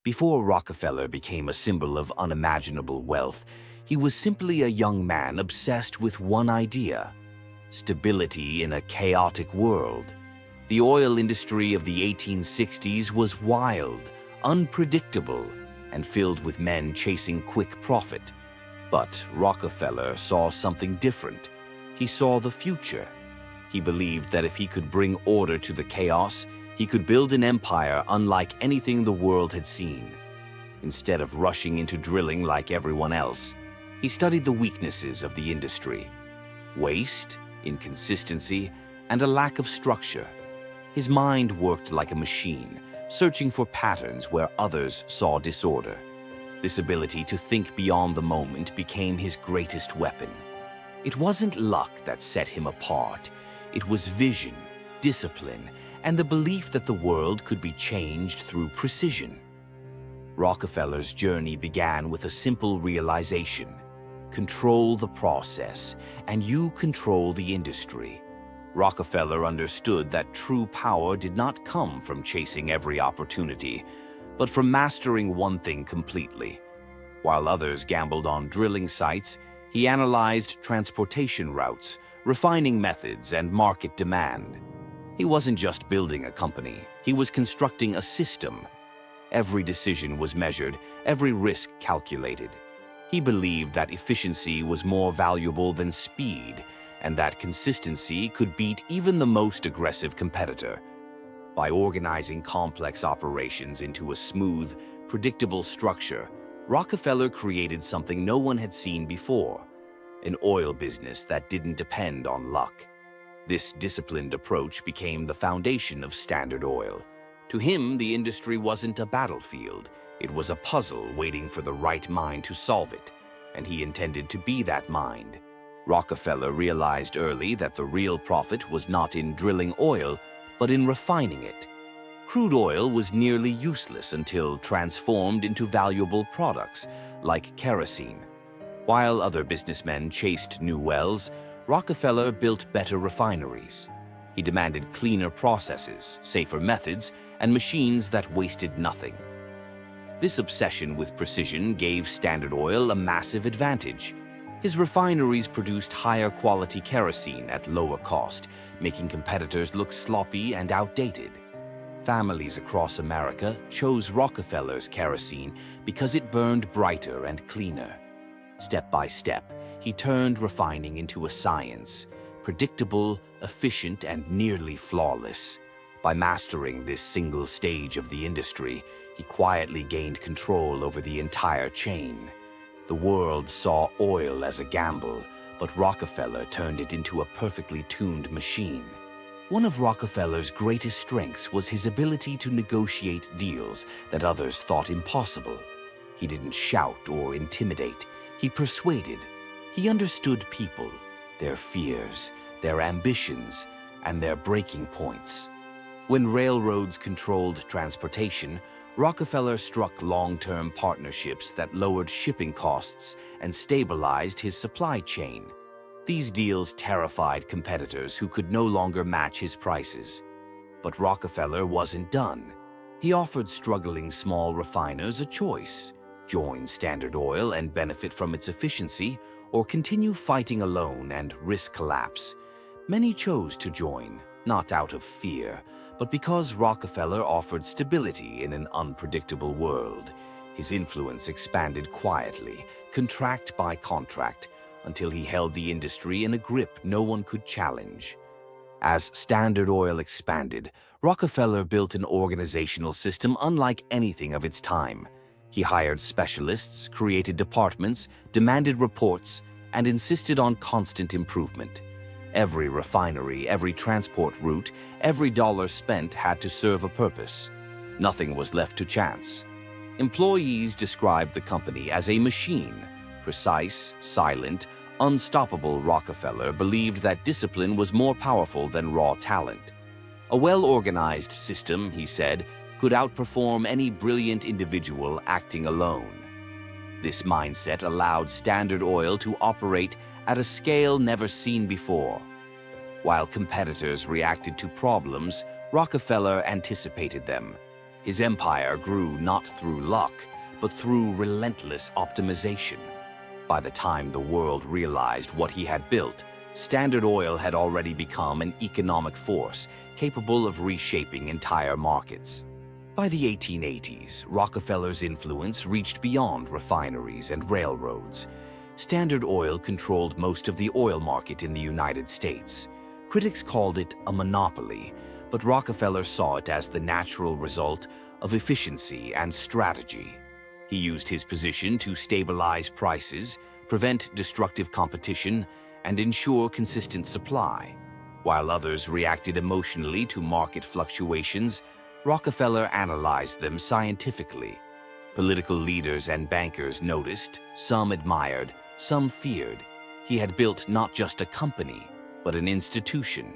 Before Rockefeller became a symbol of unimaginable wealth, he was simply a young man obsessed with one idea: stability in a chaotic world. The oil industry of the 1860s was wild, unpredictable, and filled with men chasing quick profit. But Rockefeller saw something different. He saw the future. He believed that if he could bring order to the chaos, he could build an empire unlike anything the world had seen. Instead of rushing into drilling like everyone else, he studied the weaknesses of the industry: waste, inconsistency, and a lack of structure. His mind worked like a machine, searching for patterns where others saw disorder. This ability to think beyond the moment became his greatest weapon. It wasn't luck that set him apart. It was vision, discipline, and the belief that the world could be changed through precision. Rockefeller's journey began with a simple realization: control the process, and you control the industry. Rockefeller understood that true power did not come from chasing every opportunity, but from mastering one thing completely. While others gambled on drilling sites, he analyzed transportation routes, refining methods, and market demand. He wasn't just building a company, he was constructing a system. Every decision was measured, every risk calculated. He believed that efficiency was more valuable than speed, and that consistency could beat even the most aggressive competitor. By organizing complex operations into a smooth, predictable structure, Rockefeller created something no one had seen before: an oil business that didn't depend on luck. This disciplined approach became the foundation of Standard Oil. To him, the industry wasn't a battlefield. It was a puzzle waiting for the right mind to solve it, and he intended to be that mind. Rockefeller realized early that the real profit was not in drilling oil, but in refining it. Crude oil was nearly useless until transformed into valuable products, like kerosene. While other businessmen chased new wells, Rockefeller built better refineries. He demanded cleaner processes, safer methods, and machines that wasted nothing. This obsession with precision gave Standard Oil a massive advantage. His refineries produced higher quality kerosene at lower cost, making competitors look sloppy and outdated. Families across America chose Rockefeller's kerosene because it burned brighter and cleaner. Step by step, he turned refining into a science: predictable, efficient, and nearly flawless. By mastering this single stage of the industry, he quietly gained control over the entire chain. The world saw oil as a gamble, but Rockefeller turned it into a perfectly tuned machine. One of Rockefeller's greatest strengths was his ability to negotiate deals that others thought impossible. He didn't shout or intimidate. He persuaded. He understood people, their fears, their ambitions, and their breaking points. When railroads controlled transportation, Rockefeller struck long-term partnerships that lowered shipping costs and stabilized his supply chain. These deals terrified competitors who could no longer match his prices. But Rockefeller wasn't done. He offered struggling small refiners a choice: join Standard Oil and benefit from its efficiency, or continue fighting alone and risk collapse. Many chose to join, not out of fear, but because Rockefeller offered stability in an unpredictable world. His influence expanded quietly, contract by contract, until he held the industry in a grip no one could challenge. As Standard Oil expanded, Rockefeller built an organizational system unlike anything of its time. He hired specialists, created departments, demanded reports, and insisted on constant improvement. Every refinery, every transport route, every dollar spent had to serve a purpose. Nothing was left to chance. Employees described the company as a machine: precise, silent, unstoppable. Rockefeller believed that discipline was more powerful than raw talent. A well-organized system, he said, could outperform any brilliant individual acting alone. This mindset allowed Standard Oil to operate at a scale never seen before. While competitors reacted to problems, Rockefeller anticipated them. His empire grew not through luck, but through relentless optimization. By the time the world realized what he had built, Standard Oil had already become an economic force capable of reshaping entire markets. By the 1880s, Rockefeller's influence reached beyond refineries and railroads. Standard Oil controlled most of the oil market in the United States. Critics called it a monopoly, but Rockefeller saw it as the natural result of efficiency and strategy. He used his position to stabilize prices, prevent destructive competition, and ensure consistent supply. While others reacted emotionally to market fluctuations, Rockefeller analyzed them scientifically. Political leaders and bankers noticed, some admired, some feared. He had built not just a company, but an institution.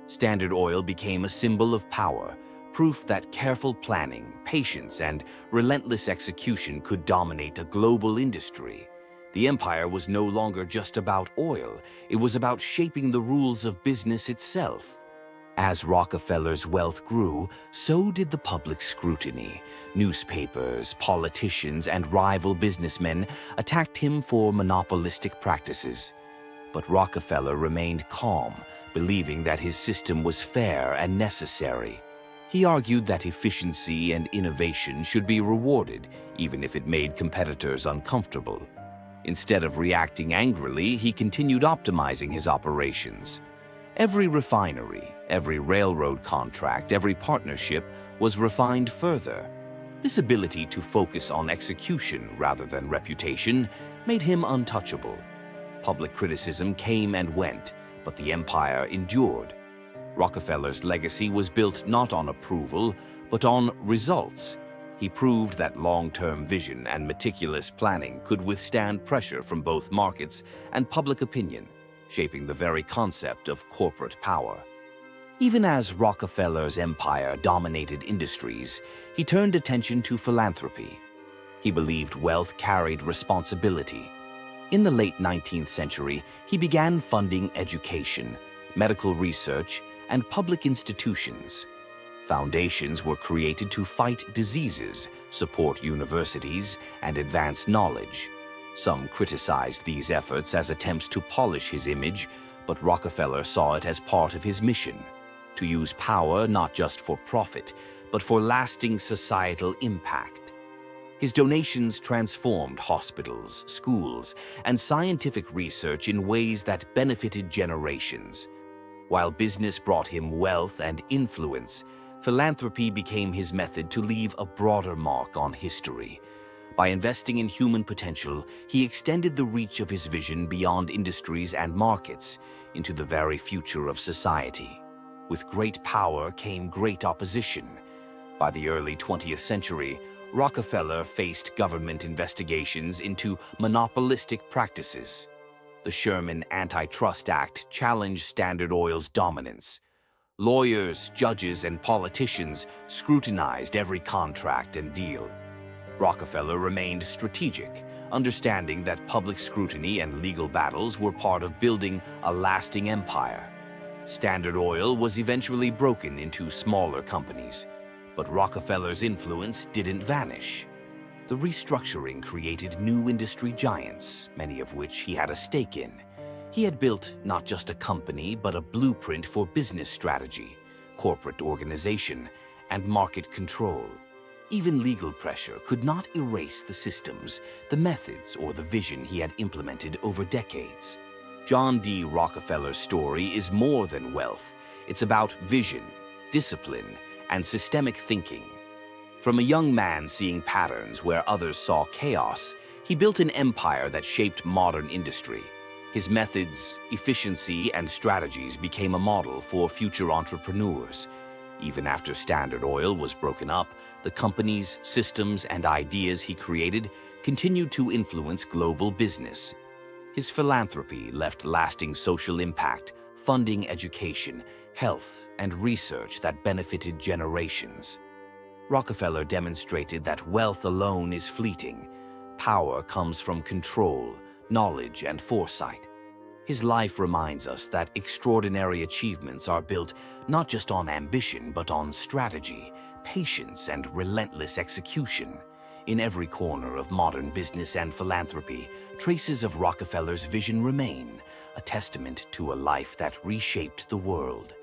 Standard Oil became a symbol of power, proof that careful planning, patience, and relentless execution could dominate a global industry. The empire was no longer just about oil, it was about shaping the rules of business itself. As Rockefeller's wealth grew, so did the public scrutiny. Newspapers, politicians, and rival businessmen attacked him for monopolistic practices. But Rockefeller remained calm, believing that his system was fair and necessary. He argued that efficiency and innovation should be rewarded, even if it made competitors uncomfortable. Instead of reacting angrily, he continued optimizing his operations. Every refinery, every railroad contract, every partnership was refined further. This ability to focus on execution rather than reputation made him untouchable. Public criticism came and went, but the empire endured. Rockefeller's legacy was built not on approval, but on results. He proved that long-term vision and meticulous planning could withstand pressure from both markets and public opinion, shaping the very concept of corporate power. Even as Rockefeller's empire dominated industries, he turned attention to philanthropy. He believed wealth carried responsibility. In the late 19th century, he began funding education, medical research, and public institutions. Foundations were created to fight diseases, support universities, and advance knowledge. Some criticized these efforts as attempts to polish his image, but Rockefeller saw it as part of his mission: to use power not just for profit, but for lasting societal impact. His donations transformed hospitals, schools, and scientific research in ways that benefited generations. While business brought him wealth and influence, philanthropy became his method to leave a broader mark on history. By investing in human potential, he extended the reach of his vision beyond industries and markets into the very future of society. With great power came great opposition. By the early 20th century, Rockefeller faced government investigations into monopolistic practices. The Sherman Antitrust Act challenged Standard Oil's dominance. Lawyers, judges, and politicians scrutinized every contract and deal. Rockefeller remained strategic, understanding that public scrutiny and legal battles were part of building a lasting empire. Standard Oil was eventually broken into smaller companies, but Rockefeller's influence didn't vanish. The restructuring created new industry giants, many of which he had a stake in. He had built not just a company, but a blueprint for business strategy, corporate organization, and market control. Even legal pressure could not erase the systems, the methods, or the vision he had implemented over decades. John D. Rockefeller's story is more than wealth. It's about vision, discipline, and systemic thinking. From a young man seeing patterns where others saw chaos, he built an empire that shaped modern industry. His methods, efficiency, and strategies became a model for future entrepreneurs. Even after Standard Oil was broken up, the company's systems and ideas he created continued to influence global business. His philanthropy left lasting social impact, funding education, health, and research that benefited generations. Rockefeller demonstrated that wealth alone is fleeting. Power comes from control, knowledge, and foresight. His life reminds us that extraordinary achievements are built not just on ambition, but on strategy, patience and relentless execution. In every corner of modern business and philanthropy, traces of Rockefeller's vision remain, a testament to a life that reshaped the world.